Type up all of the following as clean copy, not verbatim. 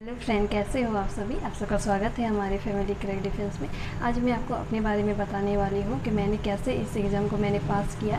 Hello friend, कैसे हो आप सभी। आप सबका स्वागत है हमारे फैमिली क्रैक डिफेंस में। आज मैं आपको अपने बारे में बताने वाली हूँ कि मैंने कैसे इस एग्ज़ाम को मैंने पास किया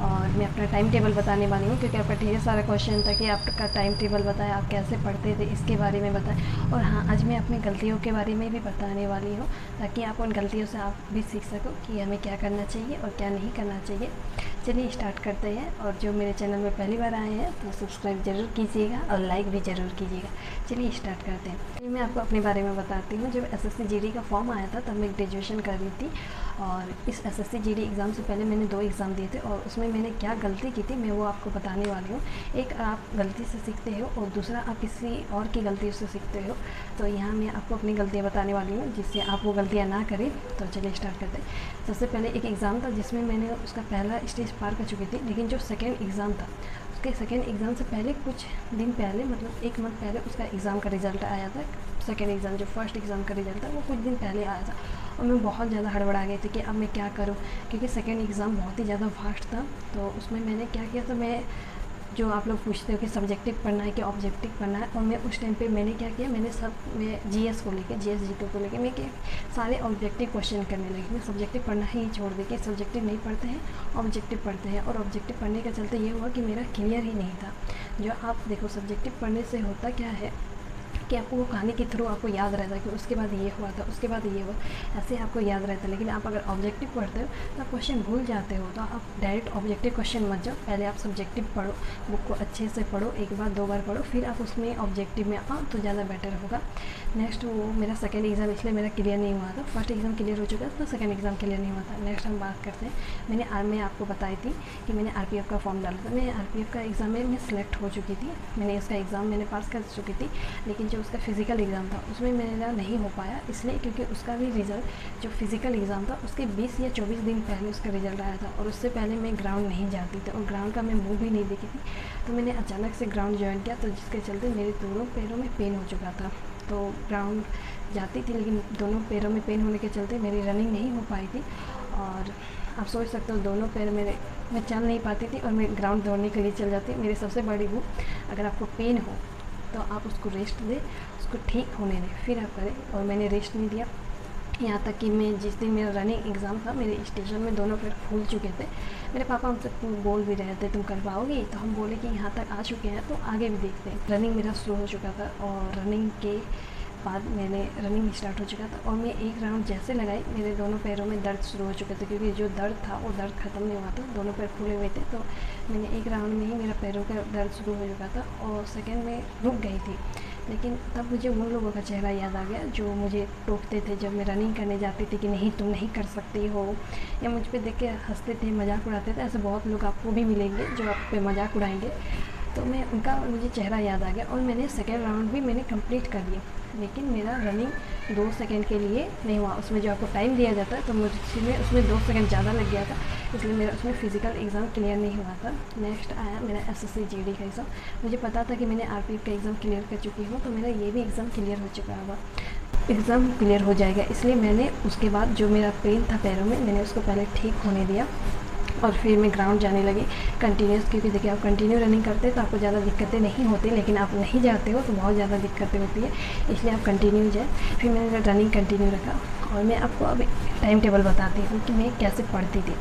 और मैं अपना टाइम टेबल बताने वाली हूँ, क्योंकि आपका ढेर सारा क्वेश्चन था कि आपका टाइम टेबल बताएं, आप कैसे पढ़ते थे, इसके बारे में बताएं। और हाँ, आज मैं अपनी गलतियों के बारे में भी बताने वाली हूँ, ताकि आप उन गलतियों से आप भी सीख सको कि हमें क्या करना चाहिए और क्या नहीं करना चाहिए। चलिए स्टार्ट करते हैं। और जो मेरे चैनल में पहली बार आए हैं तो सब्सक्राइब ज़रूर कीजिएगा और लाइक भी ज़रूर कीजिएगा। चलिए स्टार्ट करते हैं। मैं आपको अपने बारे में बताती हूँ। जब एसएससी जीडी का फॉर्म आया था तब मैं ग्रेजुएशन कर रही थी, और इस एसएससी जीडी एग्ज़ाम से पहले मैंने 2 एग्ज़ाम दिए थे, और उसमें मैंने क्या गलती की थी मैं वो आपको बताने वाली हूँ। एक, आप गलती से सीखते हो, और दूसरा आप किसी और की गलती से सीखते हो। तो यहाँ मैं आपको अपनी गलतियाँ बताने वाली हूँ जिससे आप वो गलतियाँ ना करें। तो चलिए स्टार्ट करते हैं। सबसे पहले एक एग्ज़ाम था जिसमें मैंने उसका पहला स्टेज पार कर चुकी थी, लेकिन जो सेकेंड एग्ज़ाम था उसके सेकेंड एग्ज़ाम से पहले कुछ दिन पहले, मतलब 1 मंथ पहले उसका एग्ज़ाम का रिज़ल्ट आया था। सेकेंड एग्ज़ाम, जो फर्स्ट एग्ज़ाम का रिज़ल्ट था वो कुछ दिन पहले आया था, और मैं बहुत ज़्यादा हड़बड़ा गई थी कि अब मैं क्या करूं, क्योंकि सेकेंड एग्ज़ाम बहुत ही ज़्यादा फास्ट था। तो उसमें मैंने क्या किया था, मैं, जो आप लोग पूछते हो कि सब्जेक्टिव पढ़ना है कि ऑब्जेक्टिव पढ़ना है, और मैं उस टाइम पे मैंने क्या किया, मैं जीएस को लेके, जीएस जीके को लेके मैं सारे ऑब्जेक्टिव क्वेश्चन करने लगी। मैं सब्जेक्टिव पढ़ना ही छोड़ दी कि सब्जेक्टिव नहीं पढ़ते हैं, ऑब्जेक्टिव पढ़ते हैं। और ऑब्जेक्टिव पढ़ने के चलते ये हुआ कि मेरा क्लियर ही नहीं था। जो आप देखो, सब्जेक्टिव पढ़ने से होता क्या है कि आपको वो कहानी के थ्रू आपको याद रहता है कि उसके बाद ये हुआ था, उसके बाद ये हुआ, ऐसे आपको याद रहता है। लेकिन आप अगर ऑब्जेक्टिव पढ़ते हो तो आप क्वेश्चन भूल जाते हो। तो आप डायरेक्ट ऑब्जेक्टिव क्वेश्चन मत जाओ, पहले आप सब्जेक्टिव पढ़ो, बुक को अच्छे से पढ़ो, 1 बार 2 बार पढ़ो, फिर आप उसमें ऑब्जेक्टिव में आओ तो ज़्यादा बेटर होगा। नेक्स्ट, वो मेरा सेकेंड एग्ज़ाम इसलिए मेरा क्लियर नहीं हुआ था। फर्स्ट एग्ज़ाम क्लियर हो चुका था, तो सेकेंड एग्ज़ाम क्लियर नहीं हुआ था। नेक्स्ट हम बात करते हैं। मैं आपको बताई थी कि मैंने आरपीएफ का फॉर्म डाला था। मैं आरपीएफ का एग्ज़ाम में मैं सिलेक्ट हो चुकी थी, मैंने इसका एग्ज़ाम मैंने पास कर चुकी थी। लेकिन जो उसका फिज़िकल एग्ज़ाम था उसमें मेरा नहीं हो पाया, इसलिए क्योंकि उसका भी रिज़ल्ट, जो फिज़िकल एग्ज़ाम था उसके 20 या 24 दिन पहले उसका रिज़ल्ट आया था, और उससे पहले मैं ग्राउंड नहीं जाती थी और ग्राउंड का मैं मुँह भी नहीं देखी थी। तो मैंने अचानक से ग्राउंड ज्वाइन किया, तो जिसके चलते मेरे दोनों पैरों में पेन हो चुका था। तो ग्राउंड जाती थी, लेकिन दोनों पैरों में पेन होने के चलते मेरी रनिंग नहीं हो पाई थी। और आप सोच सकते हो, दोनों पैर मैं चल नहीं पाती थी, और मैं ग्राउंड दौड़ने के लिए चल जाती। मेरी सबसे बड़ी वो, अगर आपको पेन हो तो आप उसको रेस्ट दें, उसको ठीक होने दें, फिर आप करें। और मैंने रेस्ट नहीं दिया, यहाँ तक कि मैं जिस दिन मेरा रनिंग एग्ज़ाम था, मेरे स्टेशन में दोनों पैर फूल चुके थे। मेरे पापा हमसे बोल भी रहे थे तुम कर पाओगी, तो हम बोले कि यहाँ तक आ चुके हैं तो आगे भी देखते हैं। रनिंग मेरा स्लो हो चुका था, और रनिंग के बाद मैंने रनिंग स्टार्ट हो चुका था, और मैं एक राउंड जैसे लगाई मेरे दोनों पैरों में दर्द शुरू हो चुके थे, क्योंकि जो दर्द था वो दर्द ख़त्म नहीं हुआ था, दोनों पैर फूले हुए थे। तो मैंने एक राउंड में ही मेरा पैरों का दर्द शुरू हो चुका था, और सेकेंड में रुक गई थी। लेकिन तब मुझे उन लोगों का चेहरा याद आ गया जो मुझे टोकते थे जब मैं रनिंग करने जाती थी कि नहीं तुम नहीं कर सकती हो, या मुझ पे देख के हंसते थे, मजाक उड़ाते थे। ऐसे बहुत लोग आपको भी मिलेंगे जो आप पे मजाक उड़ाएंगे। तो मैं उनका मुझे चेहरा याद आ गया, और मैंने सेकेंड राउंड भी मैंने कंप्लीट कर लिया। लेकिन मेरा रनिंग 2 सेकंड के लिए नहीं हुआ। उसमें जो आपको टाइम दिया जाता है, तो मुझे उसमें 2 सेकंड ज़्यादा लग गया था, इसलिए मेरा उसमें फ़िज़िकल एग्ज़ाम क्लियर नहीं हुआ था। नेक्स्ट आया मेरा एसएससी जीडी का एग्ज़ाम। मुझे पता था कि मैंने आरपीएफ का एग्ज़ाम क्लियर कर चुकी हूँ, तो मेरा ये भी एग्ज़ाम क्लियर हो चुका होगा, एग्ज़ाम क्लियर हो जाएगा। इसलिए मैंने उसके बाद जो मेरा पेन था पैरों में, मैंने उसको पहले ठीक होने दिया, और फिर मैं ग्राउंड जाने लगी कंटिन्यूस। क्योंकि देखिए, आप कंटिन्यू रनिंग करते हैं तो आपको ज़्यादा दिक्कतें नहीं होती, लेकिन आप नहीं जाते हो तो बहुत ज़्यादा दिक्कतें होती है, इसलिए आप कंटिन्यू जाए। फिर मैंने रनिंग कंटिन्यू रखा, और मैं आपको अब टाइम टेबल बताती हूँ कि मैं कैसे पढ़ती थी।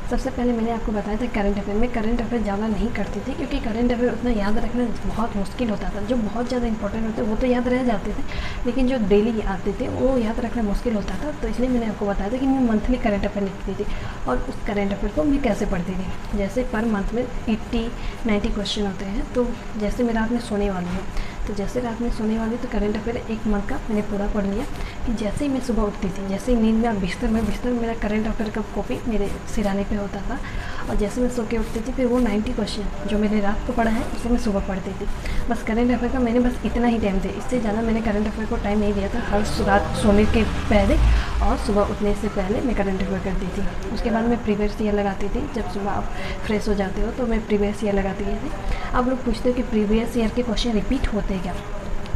सबसे पहले मैंने आपको बताया था करंट अफेयर। मैं करंट अफेयर ज़्यादा नहीं करती थी, क्योंकि करंट अफेयर उतना याद रखना बहुत मुश्किल होता था। जो बहुत ज़्यादा इंपॉर्टेंट होते वो तो याद रह जाते थे, लेकिन जो डेली आते थे वो याद रखना मुश्किल होता था। तो इसलिए मैंने आपको बताया था कि मैं मंथली करंट अफेयर लिखती थी, और उस करंट अफेयर को मैं कैसे पढ़ती थी। जैसे पर मंथ में 80-90 क्वेश्चन होते हैं, तो जैसे मैं रात में सोने वाली हूँ, तो जैसे रात में सोने वाली तो करंट अफेयर 1 मंथ का मैंने पूरा पढ़ लिया। कि जैसे ही मैं सुबह उठती थी, जैसे ही नींद में बिस्तर मेरा करंट अफेयर का कॉपी मेरे सिराने पे होता था, और जैसे मैं सो के उठती थी फिर वो 90 क्वेश्चन जो मैंने रात को पढ़ा है उसे मैं सुबह पढ़ती थी। बस करंट अफेयर का मैंने बस इतना ही टाइम दिया, इससे ज़्यादा मैंने करंट अफेयर को टाइम नहीं दिया था। हर रात सोने के पहले और सुबह उठने से पहले मैं करंट अफेयर करती थी। उसके बाद मैं प्रीवियस ईयर लगाती थी। जब सुबह आप फ्रेश हो जाते हो तो मैं प्रीवियस ईयर लगाती थी। आप लोग पूछते हो कि प्रीवियस ईयर के क्वेश्चन रिपीट होते हैं क्या?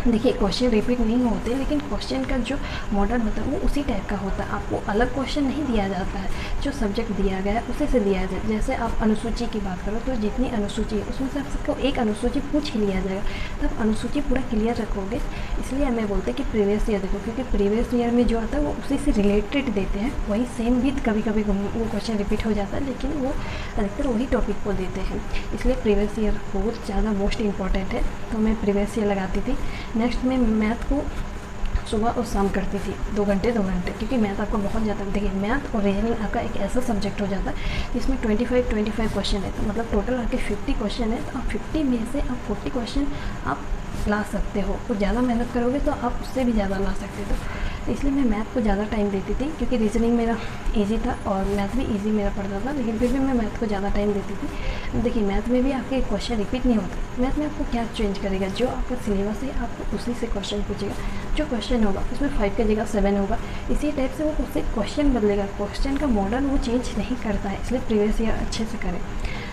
देखिए क्वेश्चन रिपीट नहीं होते, लेकिन क्वेश्चन का जो मॉडल होता है वो उसी टाइप का होता है। आपको अलग क्वेश्चन नहीं दिया जाता है, जो सब्जेक्ट दिया गया है उसी से दिया जाए। जैसे आप अनुसूची की बात करो तो जितनी अनुसूची है उसमें से आपको एक अनुसूची पूछ ही लिया जाएगा, तो आप अनुसूची पूरा क्लियर रखोगे। इसलिए मैं बोलते हैं कि प्रीवियस ईयर देखो, क्योंकि प्रीवियस ईयर में जो आता है वो उसी से रिलेटेड देते हैं। वही सेम भी कभी कभी वो क्वेश्चन रिपीट हो जाता है, लेकिन वो अधिकतर वही टॉपिक को देते हैं। इसलिए प्रीवियस ईयर बहुत ज़्यादा मोस्ट इंपॉर्टेंट है, तो मैं प्रीवियस ईयर लगाती थी। नेक्स्ट में मैथ को सुबह और शाम करती थी 2 घंटे 2 घंटे, क्योंकि मैथ आपको बहुत ज़्यादा, देखिए मैथ और रीजनिंग आपका एक ऐसा सब्जेक्ट हो जाता है जिसमें 25 क्वेश्चन है, तो मतलब टोटल आपके 50 क्वेश्चन है। तो आप 50 में से आप 40 क्वेश्चन आप ला सकते हो, और ज़्यादा मेहनत करोगे तो आप उससे भी ज़्यादा ला सकते हो। तो इसलिए मैं मैथ को ज़्यादा टाइम देती थी, क्योंकि रीजनिंग मेरा इजी था और मैथ भी इजी मेरा पड़ता था, लेकिन फिर भी मैं मैथ को ज़्यादा टाइम देती थी। देखिए मैथ में भी आपके क्वेश्चन रिपीट नहीं होते। मैथ में आपको क्या चेंज करेगा, जो आपका सिलेबस है आपको उसी से क्वेश्चन पूछेगा। जो क्वेश्चन होगा उसमें 5 की जगह 7 होगा, इसी टाइप से वो उससे क्वेश्चन बदलेगा। क्वेश्चन का मॉडल वो चेंज नहीं करता है, इसलिए प्रीवियस ईयर अच्छे से करें।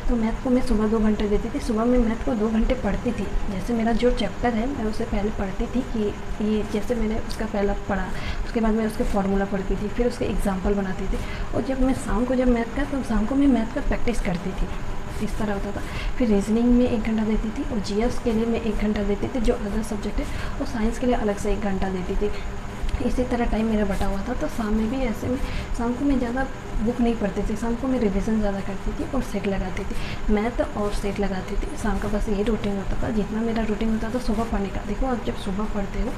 तो मैथ को मैं सुबह 2 घंटे देती थी। सुबह में मैथ को 2 घंटे पढ़ती थी। जैसे मेरा जो चैप्टर है मैं उसे पहले पढ़ती थी कि ये, जैसे मैंने उसका पहला पढ़ा, उसके बाद मैं उसके फार्मूला पढ़ती थी, फिर उसके एग्जाम्पल बनाती थी। और जब मैं शाम को जब मैथ का, तब शाम को मैं मैथ का प्रैक्टिस करती थी। इस तरह होता था। फिर रीजनिंग में 1 घंटा देती थी, और जीएस के लिए मैं 1 घंटा देती थी, जो अदर सब्जेक्ट है, और साइंस के लिए अलग से 1 घंटा देती थी। इसी तरह टाइम मेरा बटा हुआ था। तो शाम में भी ऐसे में, शाम को मैं ज़्यादा बुक नहीं पढ़ती थी, शाम को मैं रिवीजन ज़्यादा करती थी और सेट लगाती थी। मैथ और सेट लगाती थी शाम का, बस ये रूटीन होता था। जितना मेरा रूटीन होता था सुबह पढ़ने का। देखो आप जब सुबह पढ़ते हो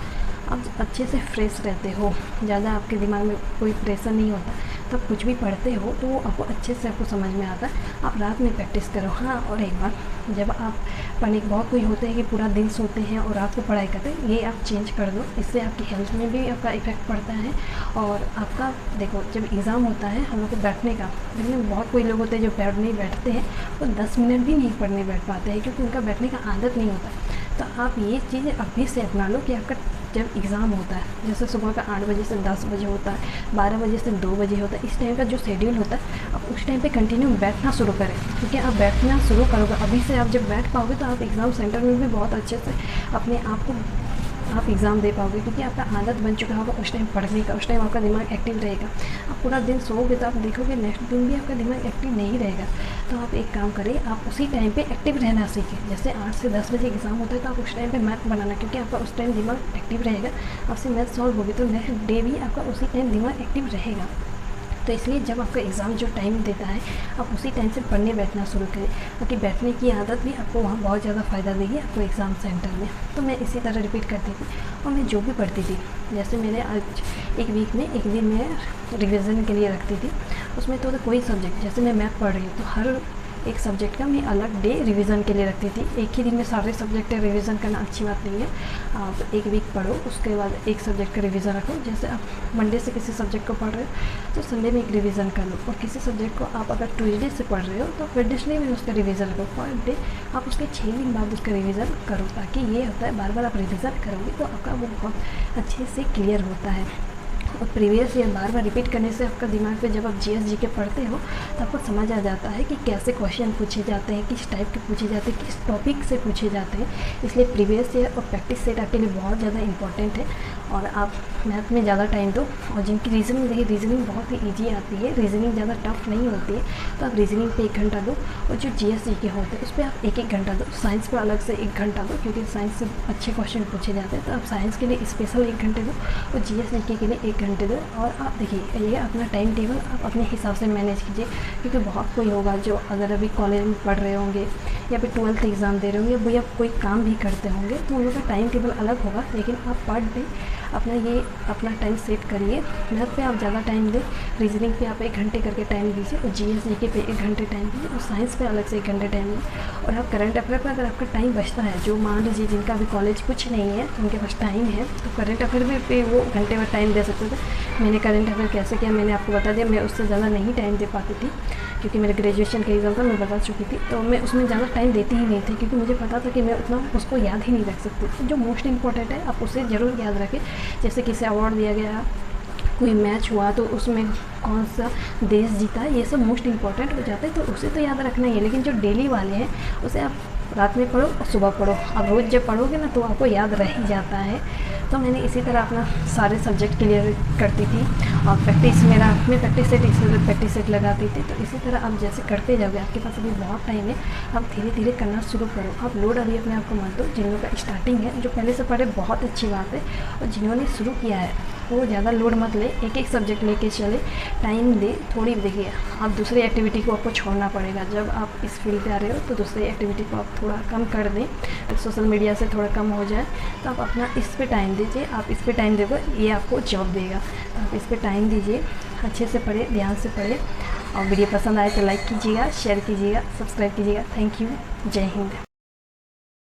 आप अच्छे से फ्रेश रहते हो, ज़्यादा आपके दिमाग में कोई प्रेशर नहीं होता, तब कुछ भी पढ़ते हो तो वो आपको अच्छे से आपको समझ में आता है। आप रात में प्रैक्टिस करो। हाँ, और एक बार जब आप पढ़ने, बहुत कोई होते हैं कि पूरा दिन सोते हैं और रात को पढ़ाई करते हैं, ये आप चेंज कर दो। इससे आपकी हेल्थ में भी आपका इफेक्ट पड़ता है। और आपका देखो जब एग्ज़ाम होता है हम लोग को बैठने का, लेकिन बहुत कोई लोग होते हैं जो नहीं बैठते हैं, वो 10 मिनट भी नहीं पढ़ने बैठ पाते हैं, क्योंकि उनका बैठने का आदत नहीं होता। तो आप ये चीज़ अभी से अपना लो कि आपका जब एग्ज़ाम होता है, जैसे सुबह का 8 बजे से 10 बजे होता है, 12 बजे से 2 बजे होता है, इस टाइम का जो शेड्यूल होता है आप उस टाइम पे कंटिन्यू बैठना शुरू करें। क्योंकि आप बैठना शुरू करोगे अभी से, आप जब बैठ पाओगे तो आप एग्ज़ाम सेंटर में भी बहुत अच्छे से अपने आप को आप एग्ज़ाम दे पाओगे, क्योंकि आपका आदत बन चुका होगा उस टाइम पढ़ने का। उस टाइम आपका दिमाग एक्टिव रहेगा। आप पूरा दिन सोओगे तो आप देखोगे नेक्स्ट दिन भी आपका दिमाग एक्टिव नहीं रहेगा। तो आप एक काम करें, आप उसी टाइम पे एक्टिव रहना सीखें। जैसे 8 से 10 बजे एग्ज़ाम होता है तो आप उस टाइम पे मैथ बनाना, क्योंकि आपका उस टाइम दिमाग एक्टिव रहेगा। आपसे मैथ सॉल्व होगी तो नेक्स्ट डे भी आपका उसी टाइम दिमाग एक्टिव रहेगा। तो इसलिए जब आपका एग्ज़ाम जो टाइम देता है आप उसी टाइम से पढ़ने बैठना शुरू करें, ताकि बैठने की आदत भी आपको वहाँ बहुत ज़्यादा फ़ायदा देगी आपको एग्ज़ाम सेंटर में। तो मैं इसी तरह रिपीट करती थी। और मैं जो भी पढ़ती थी, जैसे मैंने आज एक वीक में एक दिन मैं रिवीजन के लिए रखती थी। उसमें तो कोई सब्जेक्ट, जैसे मैं मैथ पढ़ रही हूँ तो हर एक सब्जेक्ट का मैं अलग डे रिवीजन के लिए रखती थी। एक ही दिन में सारे सब्जेक्ट रिवीजन करना अच्छी बात नहीं है। आप एक वीक पढ़ो, उसके बाद एक सब्जेक्ट का रिवीजन रखो। जैसे आप मंडे से किसी सब्जेक्ट को पढ़ रहे हो तो संडे में एक रिवीजन कर लो, और किसी सब्जेक्ट को आप अगर ट्यूसडे से पढ़ रहे हो तो वेडनेसडे में उसका रिवीजन करो। पर डे आप उसके 6 दिन बाद उसका रिवीजन करो, ताकि ये होता है बार बार आप रिवीजन करोगे तो आपका वो बहुत अच्छे से क्लियर होता है। और प्रीवियस ईयर बार बार रिपीट करने से आपका दिमाग पे जब आप जीएस जीके पढ़ते हो तो आपको समझ आ जाता है कि कैसे क्वेश्चन पूछे जाते हैं, किस टाइप के पूछे जाते हैं, किस टॉपिक से पूछे जाते हैं। इसलिए प्रीवियस ईयर और प्रैक्टिस सेट आपके लिए बहुत ज़्यादा इंपॉर्टेंट है। और आप मैथ में ज़्यादा टाइम दो। और जिनकी रीजनिंग, देखिए रीजनिंग बहुत ही ईजी आती है, रीजनिंग ज़्यादा टफ नहीं होती है, तो आप रीजनिंग पे 1 घंटा दो। और जो जीएस जीके होते हैं उस पर आप 1-1 घंटा दो। साइंस पर अलग से 1 घंटा दो, क्योंकि साइंस से अच्छे क्वेश्चन पूछे जाते हैं, तो आप साइंस के लिए स्पेशल 1 घंटे दो और जीएस जीके के लिए 1 घंटे दो। और आप देखिए ये अपना टाइम टेबल आप अपने हिसाब से मैनेज कीजिए, क्योंकि बहुत कोई होगा जो अगर अभी कॉलेज में पढ़ रहे होंगे या फिर 12th एग्ज़ाम दे रहे होंगे या कोई काम भी करते होंगे, तो उन लोगों का टाइम टेबल अलग होगा। लेकिन आप पर डे अपना टाइम सेट करिए। मैथ पे आप ज़्यादा टाइम दें, रीजनिंग पे आप 1 घंटे करके टाइम दीजिए, और जीएस जीके पे 1 घंटे टाइम दीजिए, और साइंस पे अलग से 1 घंटे टाइम दीजिए। और आप करंट अफेयर पर अगर आपका टाइम बचता है, जो मान लीजिए जिनका अभी कॉलेज कुछ नहीं है उनके पास टाइम है, तो करंट अफेयर में पे वो घंटे में टाइम दे सकते थे। मैंने करंट अफेयर कैसे किया मैंने आपको बता दिया। मैं उससे ज़्यादा नहीं टाइम दे पाती थी, क्योंकि मेरे ग्रेजुएशन का एग्ज़ाम था, मैं बता चुकी थी। तो मैं उसमें ज़्यादा टाइम देती ही नहीं थी, क्योंकि मुझे पता था कि मैं उतना उसको याद ही नहीं रख सकती। तो जो मोस्ट इंपॉर्टेंट है आप उसे ज़रूर याद रखें। जैसे किसी अवार्ड दिया गया, कोई मैच हुआ तो उसमें कौन सा देश जीता, ये सब मोस्ट इंपॉर्टेंट हो जाता है, तो उसे तो याद रखना ही है। लेकिन जो डेली वाले हैं उसे आप रात में पढ़ो और सुबह पढ़ो। अब रोज़ जब पढ़ोगे ना तो आपको याद रह ही जाता है। तो मैंने इसी तरह अपना सारे सब्जेक्ट क्लियर करती थी और प्रैक्टिस मैं प्रैक्टिस सेट लगाती थी। तो इसी तरह आप जैसे करते जाओगे, आपके पास अभी बहुत टाइम है, आप धीरे धीरे करना शुरू करो। आप लोड अभी अपने आप को मत दो। जिन लोगों का स्टार्टिंग है, जो पहले से पढ़े बहुत अच्छी बात है, और जिन्होंने शुरू किया है वो ज़्यादा लोड मत ले, एक एक सब्जेक्ट लेके चले, टाइम दे। थोड़ी देखिए, आप दूसरी एक्टिविटी को आपको छोड़ना पड़ेगा। जब आप इस फील्ड पे आ रहे हो तो दूसरी एक्टिविटी को आप थोड़ा कम कर दें, सोशल मीडिया से थोड़ा कम हो जाए, तो आप अपना इस पे टाइम दीजिए। आप इस पे टाइम दोगे, ये आपको जॉब देगा। तो आप इस पे टाइम दीजिए, अच्छे से पढ़े, ध्यान से पढ़े। और वीडियो पसंद आए तो लाइक कीजिएगा, शेयर कीजिएगा, सब्सक्राइब कीजिएगा। Thank you. जय हिंद।